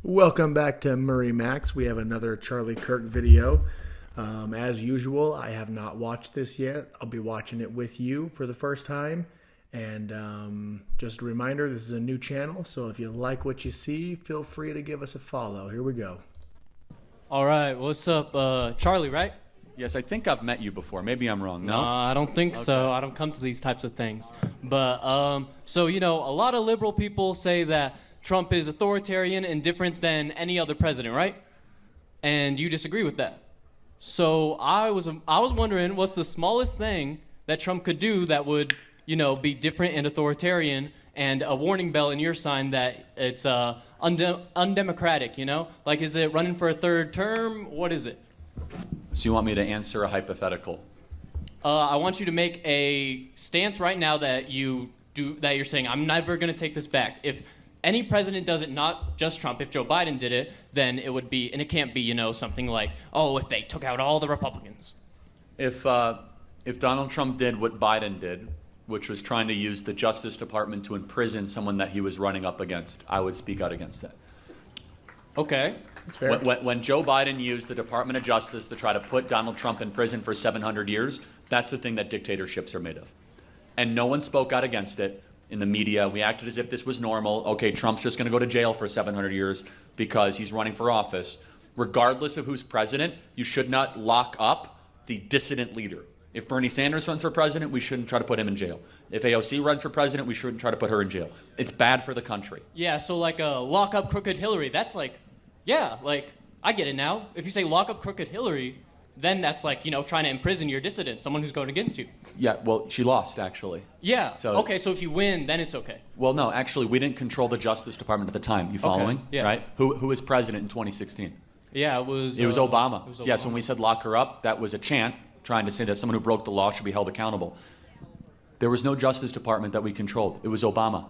Welcome back to MurrayMax. We have another Charlie Kirk video. As usual, I have not watched this yet. I'll be watching it with you for the first time. And just a reminder, this is a new channel, so if you like what you see, feel free to give us a follow. Here we go. All right, what's up? Charlie, right? Yes, I think I've met you before. Maybe I'm wrong. No? I don't think so. I don't come to these types of things. But, so, a lot of liberal people say that Trump is authoritarian and different than any other president, right? And you disagree with that. So I was wondering, what's the smallest thing that Trump could do that would, be different and authoritarian, and a warning bell in your sign that it's undemocratic, Like, is it running for a third term? What is it? So you want me to answer a hypothetical? I want you to make a stance right now that you're saying, I'm never going to take this back. If any president does it, not just Trump, if Joe Biden did it, then it would be, and it can't be, something like, if they took out all the Republicans. If Donald Trump did what Biden did, which was trying to use the Justice Department to imprison someone that he was running up against, I would speak out against that. Okay. That's fair. When Joe Biden used the Department of Justice to try to put Donald Trump in prison for 700 years, that's the thing that dictatorships are made of. And no one spoke out against it. In the media, we acted as if this was normal. Okay, Trump's just going to go to jail for 700 years because he's running for office. Regardless of who's president, you should not lock up the dissident leader. If Bernie Sanders runs for president, we shouldn't try to put him in jail. If AOC runs for president, we shouldn't try to put her in jail. It's bad for the country. Yeah, so like lock up crooked Hillary, that's like, I get it now. If you say lock up crooked Hillary, then that's like, trying to imprison your dissident, someone who's going against you. Yeah, well, she lost, actually. Yeah, so if you win, then it's okay. Well, no, actually, we didn't control the Justice Department at the time. You following? Okay, yeah. Right? Who was president in 2016? Yeah, it was Obama. It was Obama. Yes, when we said lock her up, that was a chant trying to say that someone who broke the law should be held accountable. There was no Justice Department that we controlled. It was Obama.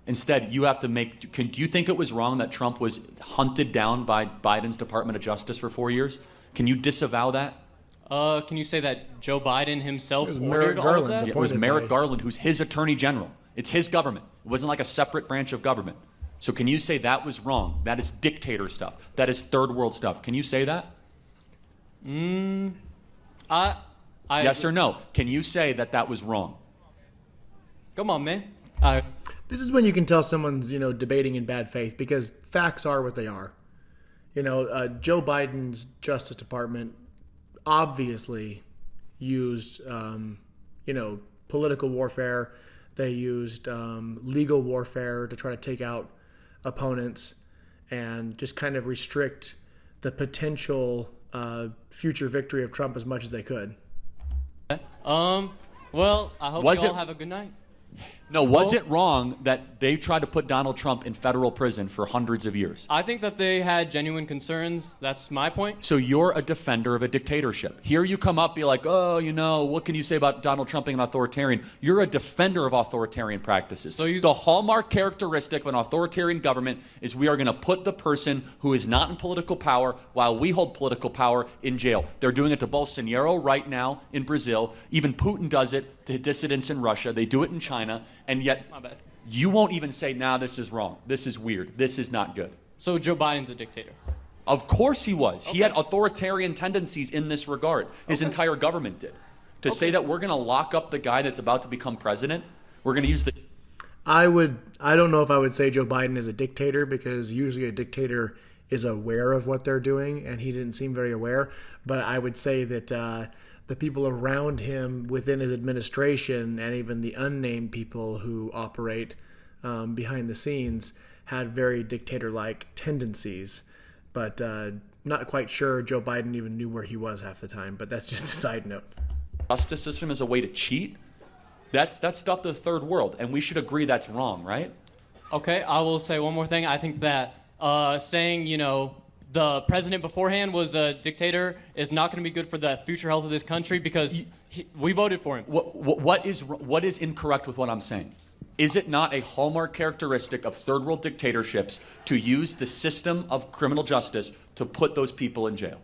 Instead, you have to do you think it was wrong that Trump was hunted down by Biden's Department of Justice for 4 years? Can you disavow that? Can you say that Joe Biden himself Merrick ordered all of Garland. that? Yeah, it was Merrick Garland, who's his attorney general. It's his government. It wasn't like a separate branch of government. So can you say that was wrong? That is dictator stuff. That is third world stuff. Can you say that? Yes or no? Can you say that that was wrong? Come on, man. This is when you can tell someone's, debating in bad faith, because facts are what they are. Joe Biden's Justice Department obviously used, political warfare. They used legal warfare to try to take out opponents and just kind of restrict the potential future victory of Trump as much as they could. Well, I hope you all have a good night. No, was it wrong that they tried to put Donald Trump in federal prison for hundreds of years? I think that they had genuine concerns. That's my point. So you're a defender of a dictatorship. Here you come up, be like, what can you say about Donald Trump being an authoritarian? You're a defender of authoritarian practices. So the hallmark characteristic of an authoritarian government is we are going to put the person who is not in political power while we hold political power in jail. They're doing it to Bolsonaro right now in Brazil. Even Putin does it to dissidents in Russia. They do it in China. And yet, you won't even say, this is wrong. This is weird. This is not good. So Joe Biden's a dictator? Of course he was. Okay. He had authoritarian tendencies in this regard. His entire government did. To say that we're going to lock up the guy that's about to become president, we're going to use the... I don't know if I would say Joe Biden is a dictator, because usually a dictator is aware of what they're doing, and he didn't seem very aware. But I would say that the people around him within his administration, and even the unnamed people who operate behind the scenes, had very dictator-like tendencies. But not quite sure Joe Biden even knew where he was half the time. But that's just a side note. Justice system is a way to cheat. That's stuff to the third world, and we should agree that's wrong, right? Okay, I will say one more thing. I think that saying, the president beforehand was a dictator is not going to be good for the future health of this country, because we voted for him. What is incorrect with what I'm saying? Is it not a hallmark characteristic of third world dictatorships to use the system of criminal justice to put those people in jail?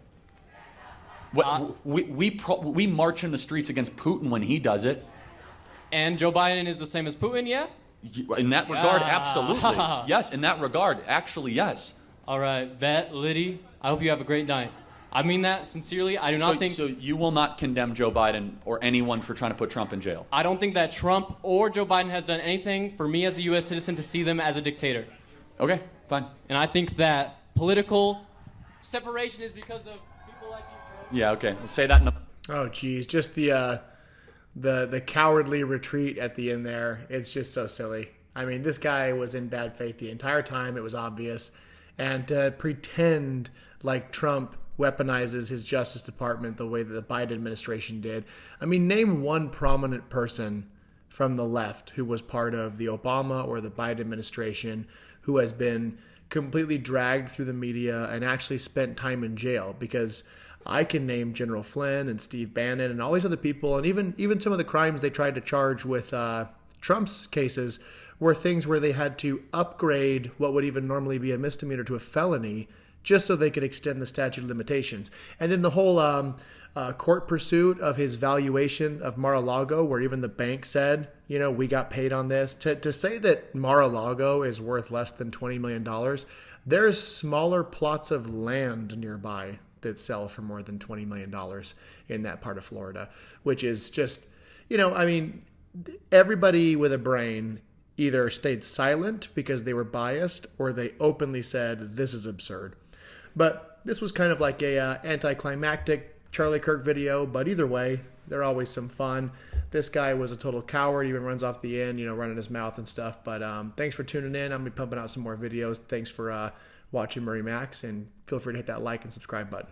We march in the streets against Putin when he does it. And Joe Biden is the same as Putin, yeah? In that regard, absolutely. Yes, in that regard, actually, yes. All right, Vet, Liddy, I hope you have a great night. I mean that sincerely. I do not think... So you will not condemn Joe Biden or anyone for trying to put Trump in jail? I don't think that Trump or Joe Biden has done anything for me as a U.S. citizen to see them as a dictator. Okay, fine. And I think that political separation is because of people like you, Joe. Yeah, okay. We'll say that in the... Oh, geez. Just the cowardly retreat at the end there. It's just so silly. I mean, this guy was in bad faith the entire time. It was obvious. And to pretend like Trump weaponizes his Justice Department the way that the Biden administration did. I mean, name one prominent person from the left who was part of the Obama or the Biden administration who has been completely dragged through the media and actually spent time in jail, because I can name General Flynn and Steve Bannon and all these other people, and even some of the crimes they tried to charge with Trump's cases were things where they had to upgrade what would even normally be a misdemeanor to a felony just so they could extend the statute of limitations. And then the whole court pursuit of his valuation of Mar-a-Lago, where even the bank said, you know, we got paid on this. To say that Mar-a-Lago is worth less than $20 million, there's smaller plots of land nearby that sell for more than $20 million in that part of Florida, which is just, you know, I mean, everybody with a brain either stayed silent because they were biased or they openly said, this is absurd. But this was kind of like a anticlimactic Charlie Kirk video, but either way, they're always some fun. This guy was a total coward, even runs off the end, you know, running his mouth and stuff. But thanks for tuning in. I'm going to be pumping out some more videos. Thanks for watching MurrayMax, and feel free to hit that like and subscribe button.